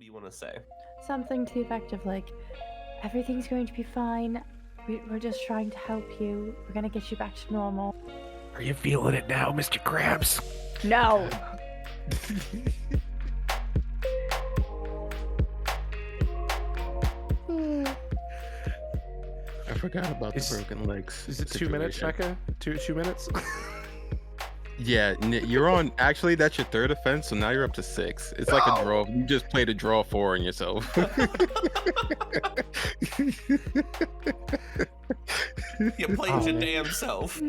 you want to say? Something to the effect of like, everything's going to be fine. We're just trying to help you. We're gonna get you back to normal. Are you feeling it now, Mr. Krabs? No. I forgot about the broken legs. Is it 2 minutes, Mecca? Two minutes? Yeah, you're on. Actually, that's your third offense, so now you're up to 6. It's like a draw. You just played a draw 4 on yourself. You played your damn self.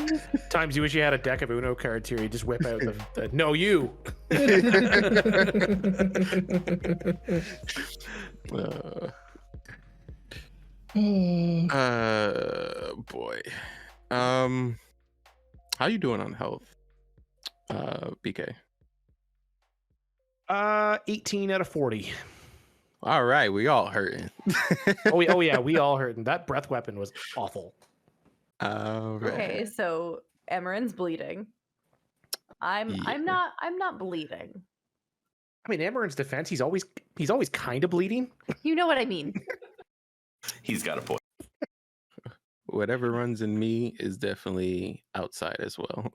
Times you wish you had a deck of Uno cards here. You just whip out the no, you. Boy. How you doing on health? BK. 18 out of 40. All right, we all hurting. Oh yeah, we all hurting. That breath weapon was awful. All right. Okay, so Emmerin's bleeding. I'm not bleeding. I mean, Emmerin's defense, he's always kind of bleeding. You know what I mean. He's got a point. Whatever runs in me is definitely outside as well.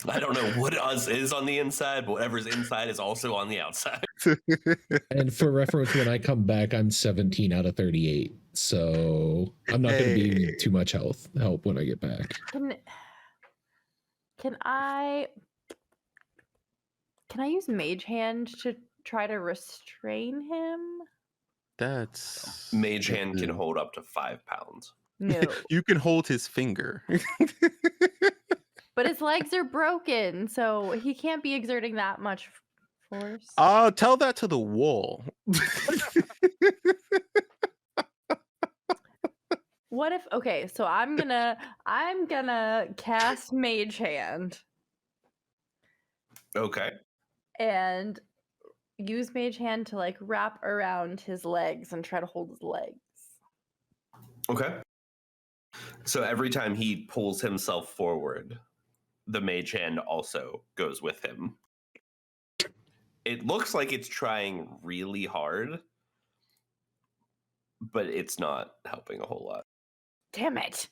I don't know what us is on the inside, but whatever's inside is also on the outside. And for reference, when I come back, I'm 17 out of 38. So I'm not going to be too much help when I get back. Can I use Mage Hand to try to restrain him? That's Mage Hand can hold up to 5 pounds. No. You can hold his finger. But his legs are broken, so he can't be exerting that much force. Tell that to the wall. What if okay, so I'm gonna cast Mage Hand. Okay. And use Mage Hand to like wrap around his legs and try to hold his legs. Okay. So every time he pulls himself forward, the Mage Hand also goes with him. It looks like it's trying really hard, but it's not helping a whole lot. Damn it.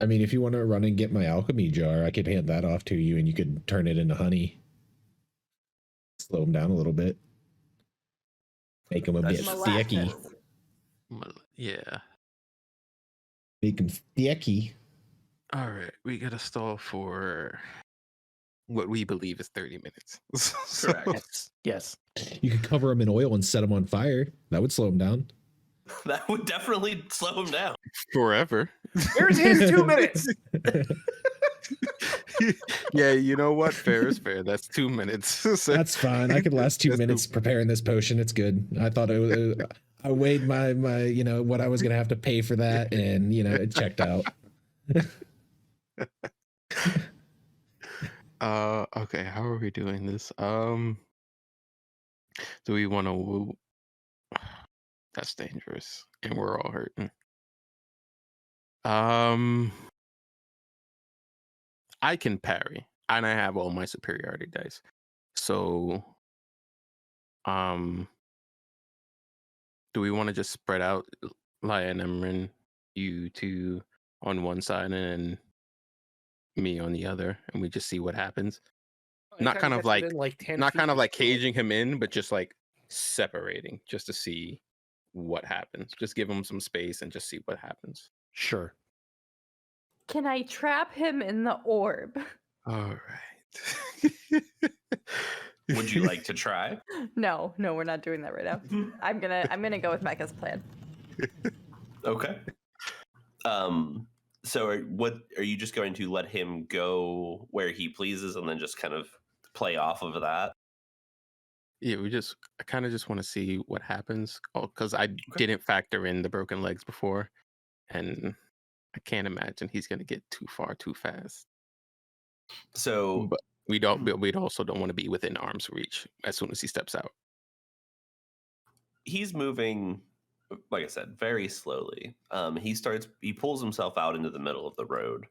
I mean, if you want to run and get my alchemy jar, I could hand that off to you and you could turn it into honey. Slow him down a little bit. Make him a bit sticky. Yeah. Make him sticky. All right, we got to stall for what we believe is 30 minutes. Correct. Yes. You could cover him in oil and set him on fire. That would slow him down. That would definitely slow him down. Forever. Here's his 2 minutes. Yeah, you know what? Fair is fair. That's 2 minutes. That's fine. I could last 2 minutes preparing this potion. It's good. I thought I weighed my what I was gonna have to pay for that, and it checked out. Okay, how are we doing this? Do we want to woo? That's dangerous, and we're all hurting. I can parry, and I have all my superiority dice. So, do we want to just spread out Lia and Emmerin, you two on one side and me on the other, and we just see what happens? Not kind of like caging him in, but just like separating, just to see what happens. Just give him some space and just see what happens. Sure. Can I trap him in the orb? All right. Would you like to try? No, we're not doing that right now. I'm gonna go with Mecca's plan. Okay. So are you just going to let him go where he pleases and then just kind of play off of that? Yeah, I kind of just want to see what happens, because I didn't factor in the broken legs before, and I can't imagine he's going to get too far too fast. So, but we'd also don't want to be within arm's reach as soon as he steps out. He's moving like I said, very slowly. He pulls himself out into the middle of the road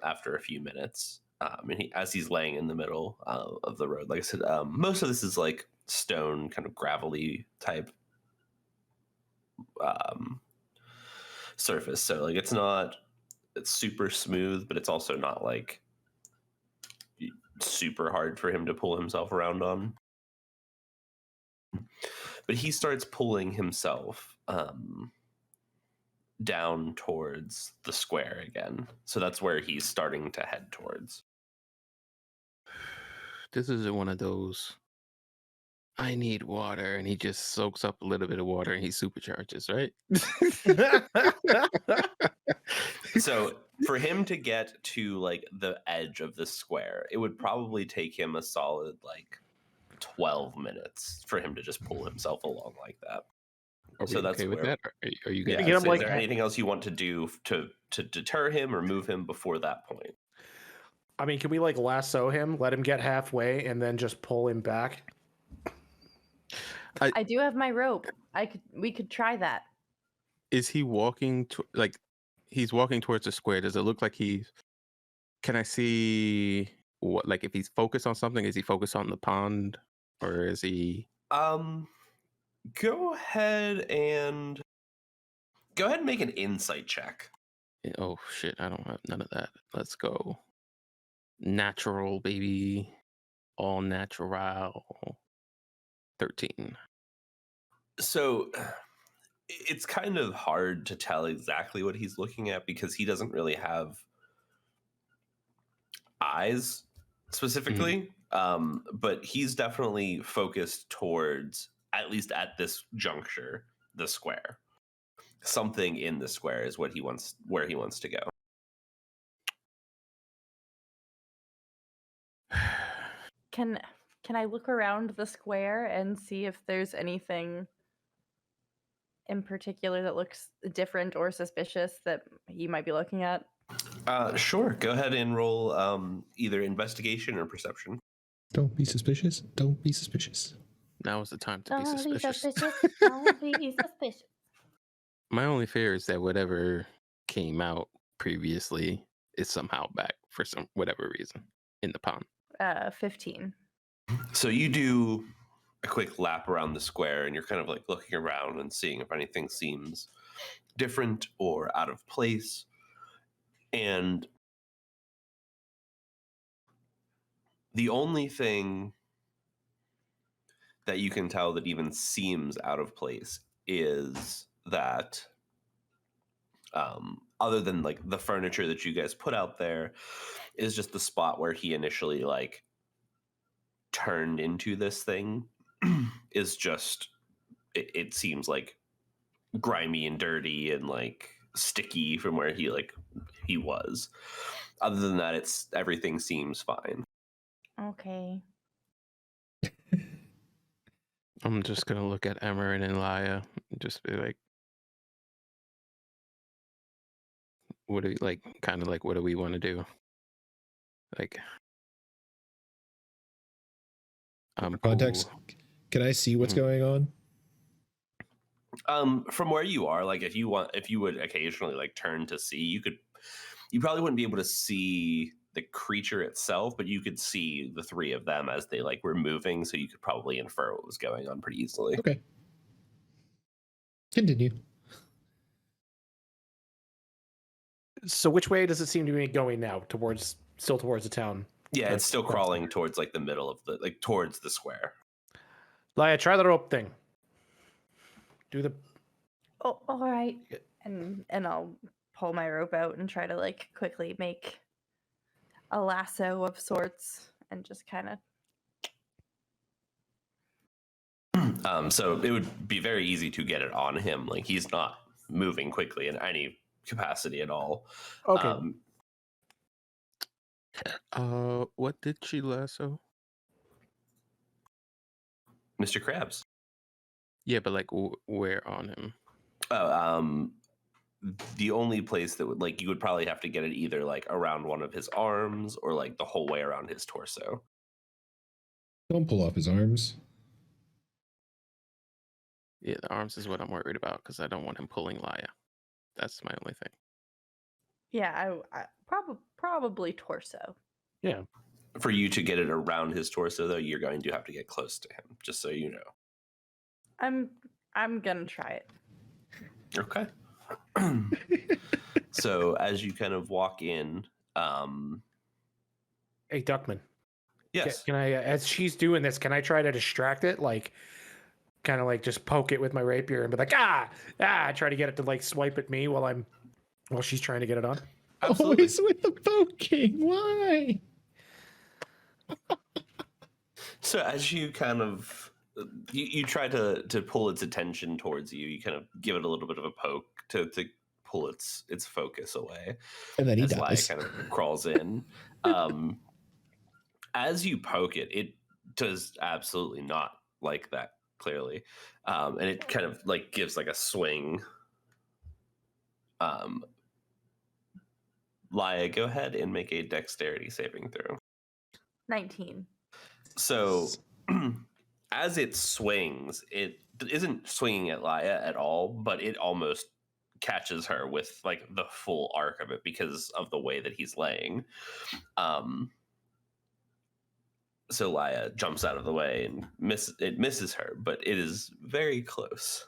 after a few minutes. And as he's laying in the middle of the road, like I said, most of this is like stone, kind of gravelly type surface. So like it's super smooth, but it's also not like super hard for him to pull himself around on. But he starts pulling himself down towards the square again. So that's where he's starting to head towards. This isn't one of those, I need water, and he just soaks up a little bit of water and he supercharges, right? So for him to get to like the edge of the square, it would probably take him a solid like 12 minutes for him to just pull himself along like that. Are we okay with that? Are you Yeah, get him, is there anything else you want to do to deter him or move him before that point? I mean, can we like lasso him, let him get halfway, and then just pull him back? I do have my rope. We could try that. Is he walking to like he's walking towards the square? Does it look like can I see what, like if he's focused on something? Is he focused on the pond, or is he go ahead and make an insight check. Oh shit, I don't have none of that. Let's go. Natural, baby. All natural. 13. So it's kind of hard to tell exactly what he's looking at because he doesn't really have eyes specifically. But he's definitely focused towards, at least at this juncture, the square. Something in the square is where he wants to go. Can I look around the square and see if there's anything in particular that looks different or suspicious that he might be looking at? Sure. Go ahead and roll either investigation or perception. Don't be suspicious. Don't be suspicious. Now is the time to be suspicious. Don't be suspicious. My only fear is that whatever came out previously is somehow back for some whatever reason in the pond. 15. So you do a quick lap around the square and you're kind of like looking around and seeing if anything seems different or out of place. And the only thing that you can tell that even seems out of place is that other than like the furniture that you guys put out there is just the spot where he initially like turned into this thing is just it seems like grimy and dirty and like sticky from where he was. Other than that, everything seems fine. Okay. I'm just gonna look at Emmerin and Laya and just be like, what do we like? Kind of like, what do we want to do? Like, context. Cool. Can I see what's going on? From where you are, like if you would occasionally like turn to see, you probably wouldn't be able to see the creature itself, but you could see the three of them as they like were moving, so you could probably infer what was going on pretty easily. Okay. Continue. So which way does it seem to be going now? Still towards the town? Yeah, it's still crawling towards like the middle of towards the square. Laya, try the rope thing. Do the... Oh, all right. And I'll pull my rope out and try to like quickly make a lasso of sorts and just kind of. So it would be very easy to get it on him. Like he's not moving quickly in any capacity at all. Okay. What did she lasso? Mr. Krabs. Yeah, but like where on him? The only place that would like you would probably have to get it either like around one of his arms or like the whole way around his torso. Don't pull off his arms. Yeah, the arms is what I'm worried about because I don't want him pulling Laya. That's my only thing. Yeah, I probably torso. Yeah. For you to get it around his torso, though, you're going to have to get close to him, just so you know. I'm gonna try it. Okay. So as you kind of walk in, Hey, Duckman. yes. Can I, as she's doing this, can I try to distract it? Like, kind of like just poke it with my rapier and be like, try to get it to like swipe at me while she's trying to get it on. Absolutely. Always with the poking. Why? So as you kind of you try to pull its attention towards you, you kind of give it a little bit of a poke to pull its focus away. And then he as Lai dies. kind of crawls in. As you poke it, it does absolutely not like that, clearly. And it kind of like gives like a swing. Laya, go ahead and make a dexterity saving throw. 19. So as it swings, it isn't swinging at Laya at all, but it almost catches her with like the full arc of it because of the way that he's laying. So Laya jumps out of the way and misses her, but it is very close.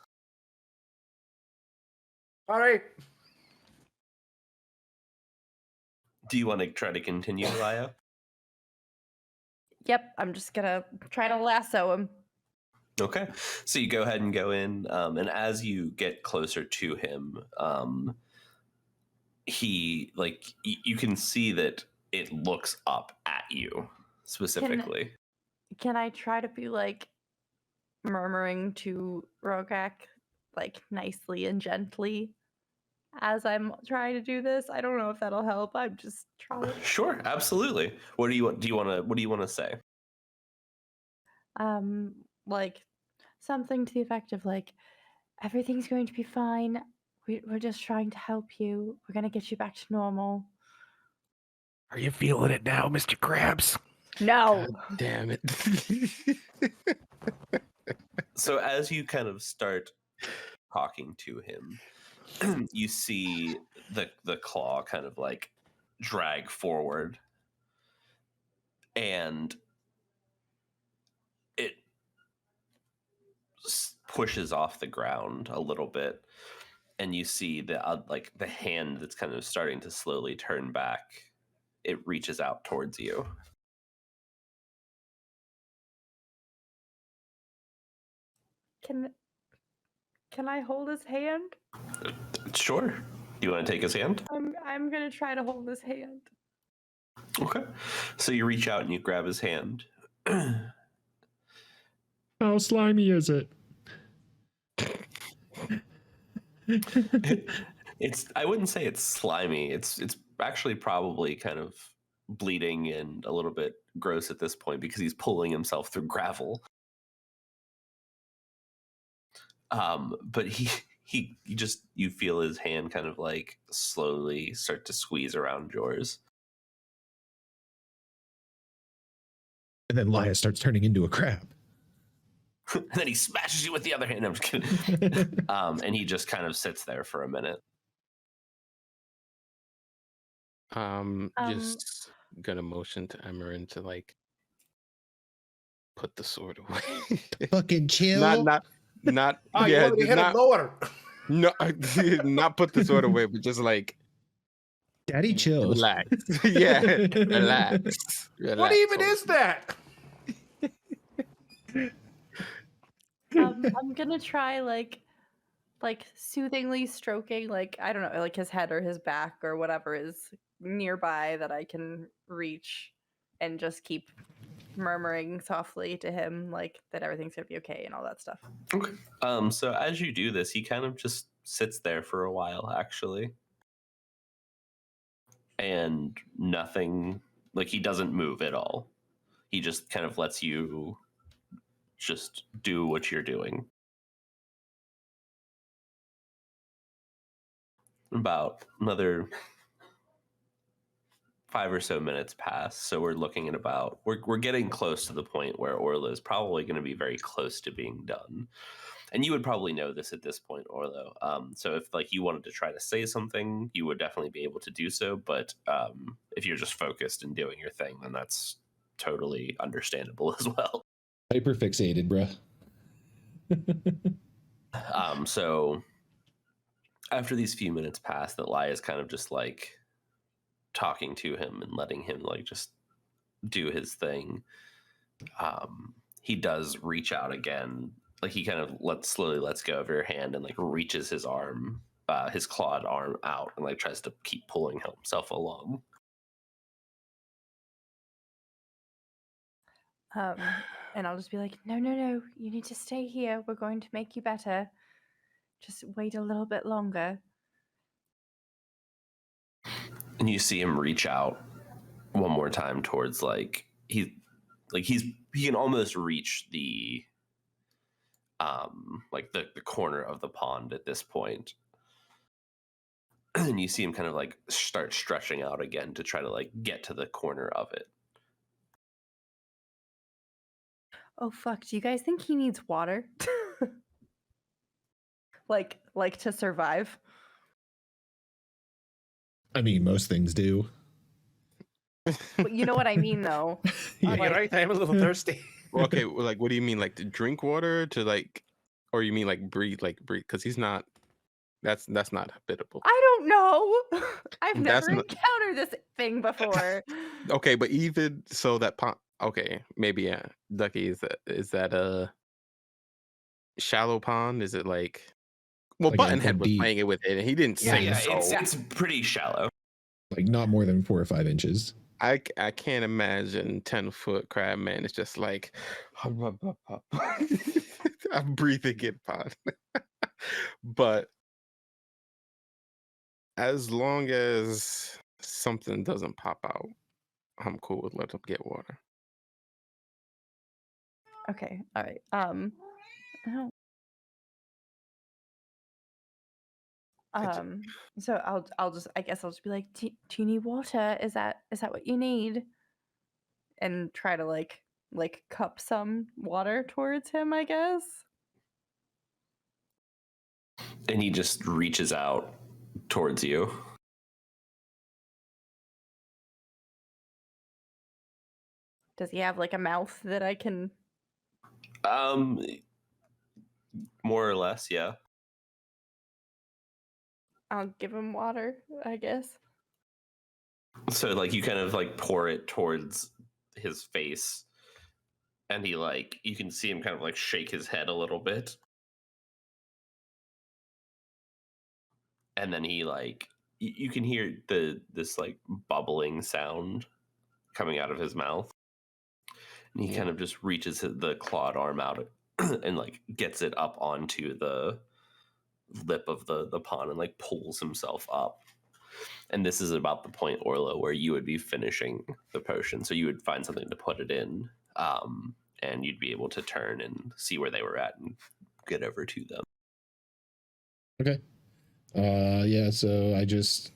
All right. Do you want to try to continue, Laya? Yep, I'm just gonna try to lasso him. Okay, so you go ahead and go in, and as you get closer to him, he you can see that it looks up at you specifically. Can I try to be like murmuring to Rogak like nicely and gently as I'm trying to do this? I don't know if that'll help. I'm just trying. Sure, absolutely. What do you want to say? Like something to the effect of like, everything's going to be fine. We're just trying to help you. We're gonna get you back to normal. Are you feeling it now, Mr. Krabs? No. God damn it. So as you kind of start talking to him, you see the claw kind of like drag forward, and it pushes off the ground a little bit, and you see the hand that's kind of starting to slowly turn back. It reaches out towards you. Can I hold his hand? Sure. Do you want to take his hand? I'm gonna try to hold his hand. Okay. So you reach out and you grab his hand. How slimy is it? I wouldn't say it's slimy. It's actually probably kind of bleeding and a little bit gross at this point because he's pulling himself through gravel. But you feel his hand kind of like slowly start to squeeze around yours. And then Laya starts turning into a crab. And then he smashes you with the other hand. I'm just kidding. And he just kind of sits there for a minute. Just gonna motion to Emmerin to like put the sword away. Fucking chill. Not. Oh, yeah, you already hit not, him lower. No, not put the sword away, but just like Daddy chill. relax. Yeah, relax. What even is that? I'm gonna try like soothingly stroking, like, I don't know, like his head or his back or whatever is nearby that I can reach, and just keep murmuring softly to him like that everything's gonna be okay and all that stuff. Okay. So as you do this, he kind of just sits there for a while, actually. And nothing, like he doesn't move at all. He just kind of lets you just do what you're doing. About another 5 or so minutes pass, so we're looking at about we're getting close to the point where Orlo is probably going to be very close to being done. And you would probably know this at this point, Orlo. So if like you wanted to try to say something, you would definitely be able to do so. But if you're just focused and doing your thing, then that's totally understandable as well. Hyperfixated, bruh. So after these few minutes pass, that Lai is kind of just like talking to him and letting him like just do his thing. He does reach out again. Like he kind of slowly lets go of your hand and like reaches his arm, his clawed arm out and like tries to keep pulling himself along. And I'll just be like, no, you need to stay here. We're going to make you better. Just wait a little bit longer. And you see him reach out one more time towards he can almost reach the the corner of the pond at this point. And you see him kind of like start stretching out again to try to like get to the corner of it. Oh fuck, do you guys think he needs water? like to survive? I mean, most things do. But you know what I mean, though. Yeah, you're right. I'm a little thirsty. Okay, well, like, what do you mean? Like to drink water, to like, or you mean like breathe? Because he's not. That's not habitable. I don't know. I've never encountered this thing before. Okay, but even so, that pond. Okay, maybe yeah. Ducky, is that a shallow pond? Is it like? Well, Like Buttonhead was playing it with it, and he didn't say so. It's pretty shallow. Like not more than 4 or 5 inches. I can't imagine 10-foot crab man. It's just like I'm breathing in pond. But as long as something doesn't pop out, I'm cool with letting him get water. Okay, all right. So I guess I'll just be like, do you need water? Is that what you need? And try to like cup some water towards him, I guess. And he just reaches out towards you. Does he have like a mouth that I can? More or less, yeah. I'll give him water, I guess. So like you kind of like pour it towards his face, and he like you can see him kind of like shake his head a little bit, and then he like you can hear this like bubbling sound coming out of his mouth, and he kind of just reaches the clawed arm out and like gets it up onto the lip of the pond and like pulls himself up. And this is about the point, Orlo, where you would be finishing the potion. So you would find something to put it in, and you'd be able to turn and see where they were at and get over to them. Okay. Yeah, so I just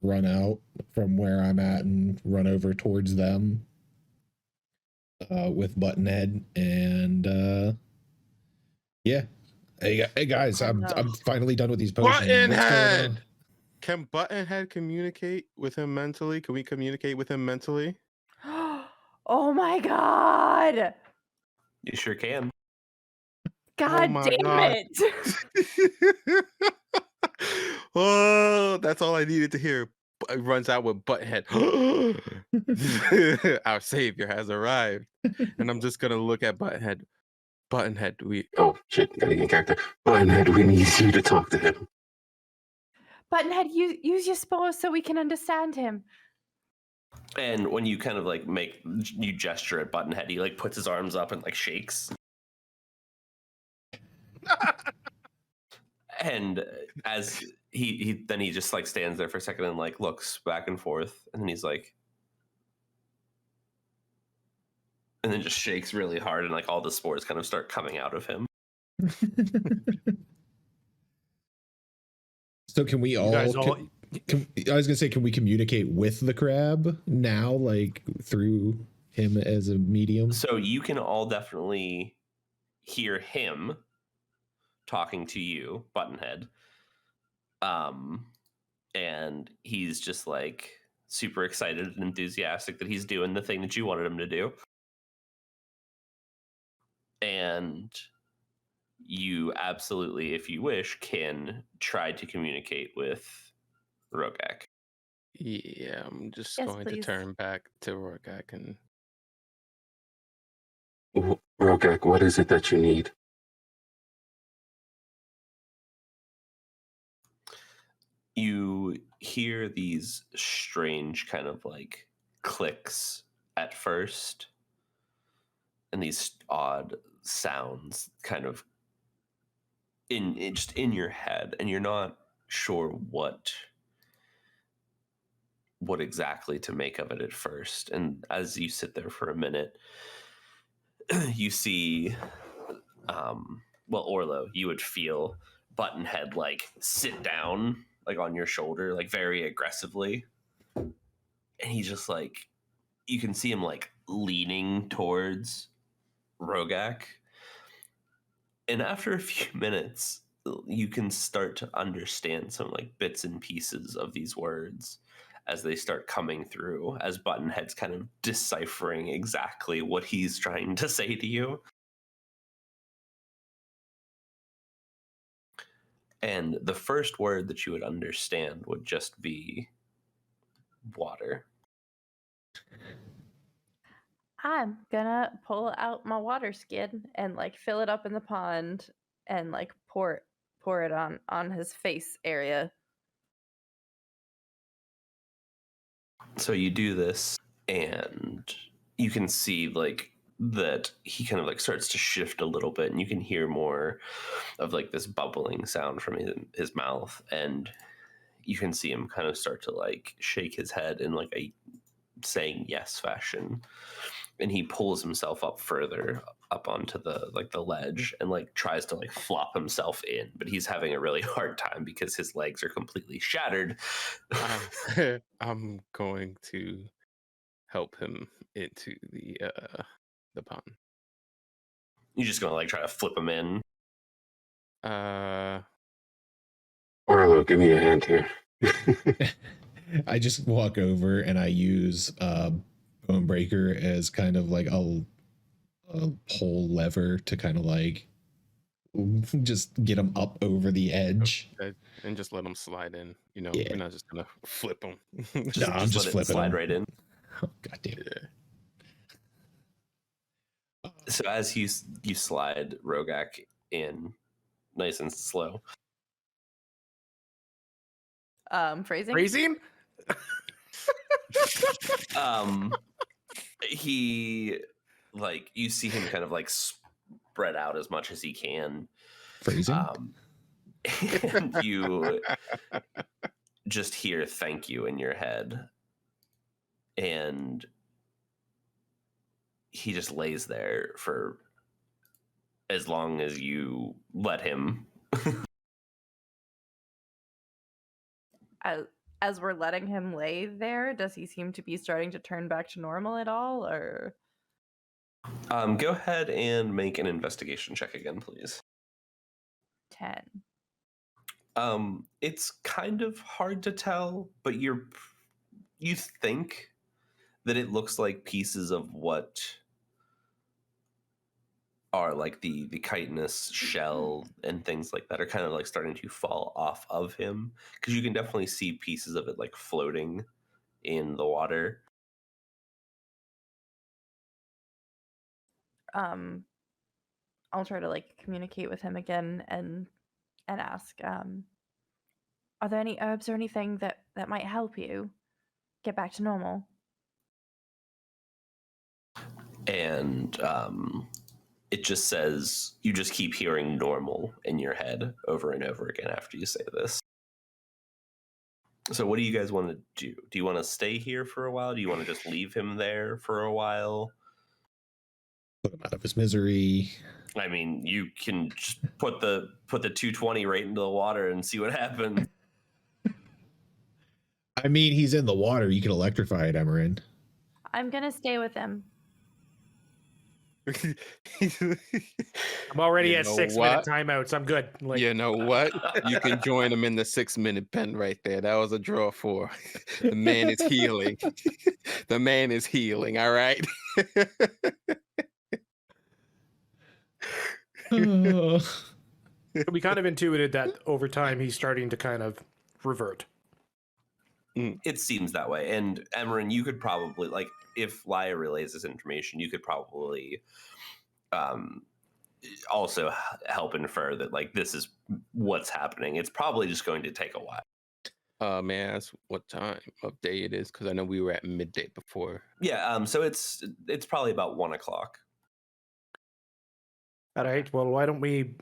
run out from where I'm at and run over towards them with Buttonhead. And yeah. Hey guys, I'm finally done with these potions. Buttonhead! Can Buttonhead communicate with him mentally? Can we communicate with him mentally? Oh my god! You sure can. God damn it! Oh, that's all I needed to hear. It runs out with Buttonhead. Our savior has arrived. And I'm just gonna look at Buttonhead. Buttonhead, oh shit, gotta get character. Buttonhead, we need you to talk to him. Buttonhead, use your spores so we can understand him. And when you kind of like you gesture at Buttonhead, he like puts his arms up and like shakes. And as he then he just like stands there for a second and like looks back and forth, and then he's like, and then just shakes really hard, and like all the spores kind of start coming out of him. So can we all I was gonna say, can we communicate with the crab now, like through him as a medium? So you can all definitely hear him talking to you, Buttonhead. And he's just like super excited and enthusiastic that he's doing the thing that you wanted him to do. And you absolutely, if you wish, can try to communicate with Rogak. Yeah, I'm just Yes, going please. to turn back to Rogak and Rogak, what is it that you need? You hear these strange kind of like clicks at first, and these odd sounds kind of just in your head, and you're not sure what exactly to make of it at first. And as you sit there for a minute, you see well, Orlo, you would feel Buttonhead like sit down like on your shoulder, like very aggressively, and he just like, you can see him like leaning towards Rogak. And after a few minutes, you can start to understand some like bits and pieces of these words as they start coming through, as Buttonhead's kind of deciphering exactly what he's trying to say to you. And the first word that you would understand would just be water. I'm gonna pull out my water skin and like fill it up in the pond and like pour it on his face area. So you do this, and you can see like that he kind of like starts to shift a little bit, and you can hear more of like this bubbling sound from his mouth, and you can see him kind of start to like shake his head in like a saying yes fashion, and he pulls himself up further up onto the like the ledge and like tries to like flop himself in, but he's having a really hard time because his legs are completely shattered. I'm going to help him into the pond. You're just gonna like try to flip him in. Orlo, give me a hand here. I just walk over and I use Bone Breaker as kind of like a pull lever to kind of like just get him up over the edge. Okay. And just let him slide in. You know, Yeah. we're not just gonna flip him. No, I'm just let it flipping slide him. right in. Oh, God damn it. Yeah. So as you slide Rogak in nice and slow. Phrasing? Phrasing? He like, you see him kind of like spread out as much as he can. Phrasing? And you just hear thank you in your head, and he just lays there for as long as you let him. As we're letting him lay there, does he seem to be starting to turn back to normal at all, or? Go ahead and make an investigation check again, please. 10. It's kind of hard to tell, but you think that it looks like pieces of what are like the chitinous shell and things like that are kind of like starting to fall off of him, because you can definitely see pieces of it like floating in the water. I'll try to like communicate with him again and ask, are there any herbs or anything that might help you get back to normal? And it just says, you just keep hearing normal in your head over and over again after you say this. So what do you guys want to do? Do you want to stay here for a while? Do you want to just leave him there for a while? Put him out of his misery. I mean, you can just put the 220 right into the water and see what happens. I mean, he's in the water. You can electrify it, Emmerin. I'm gonna stay with him. I'm already at 6-minute timeouts. I'm good. Like, you know what? You can join him in the 6-minute pen right there. That was a draw 4. The man is healing. The man is healing. All right. we kind of intuited that over time he's starting to kind of revert. It seems that way. And Emmerin, you could probably, like, if Laia relays this information, you could probably also help infer that, like, this is what's happening. It's probably just going to take a while. May I ask what time of day it is? Because I know we were at midday before. Yeah, so it's probably about 1 o'clock. All right, well, why don't we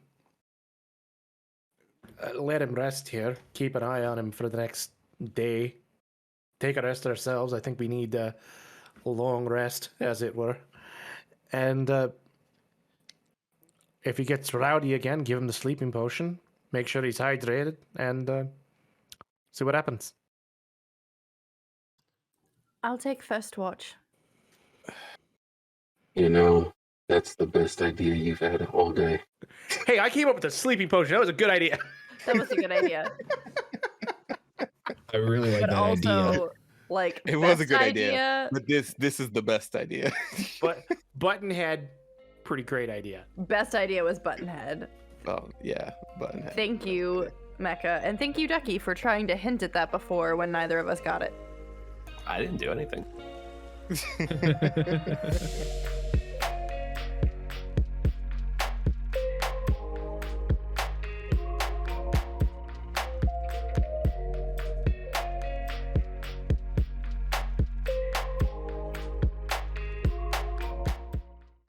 let him rest here, keep an eye on him for the next day, take a rest ourselves. I think we need a long rest, as it were. And if he gets rowdy again, give him the sleeping potion, make sure he's hydrated, and see what happens. I'll take first watch. You know, that's the best idea you've had all day. Hey, I came up with a sleeping potion. That was a good idea. That was a good idea. I really like But that also, idea. like, It was a best good idea. But this is the best idea. But Buttonhead, pretty great idea. Best idea was Buttonhead. Oh, yeah. Buttonhead. Thank you, Mecha. And thank you, Ducky, for trying to hint at that before when neither of us got it. I didn't do anything.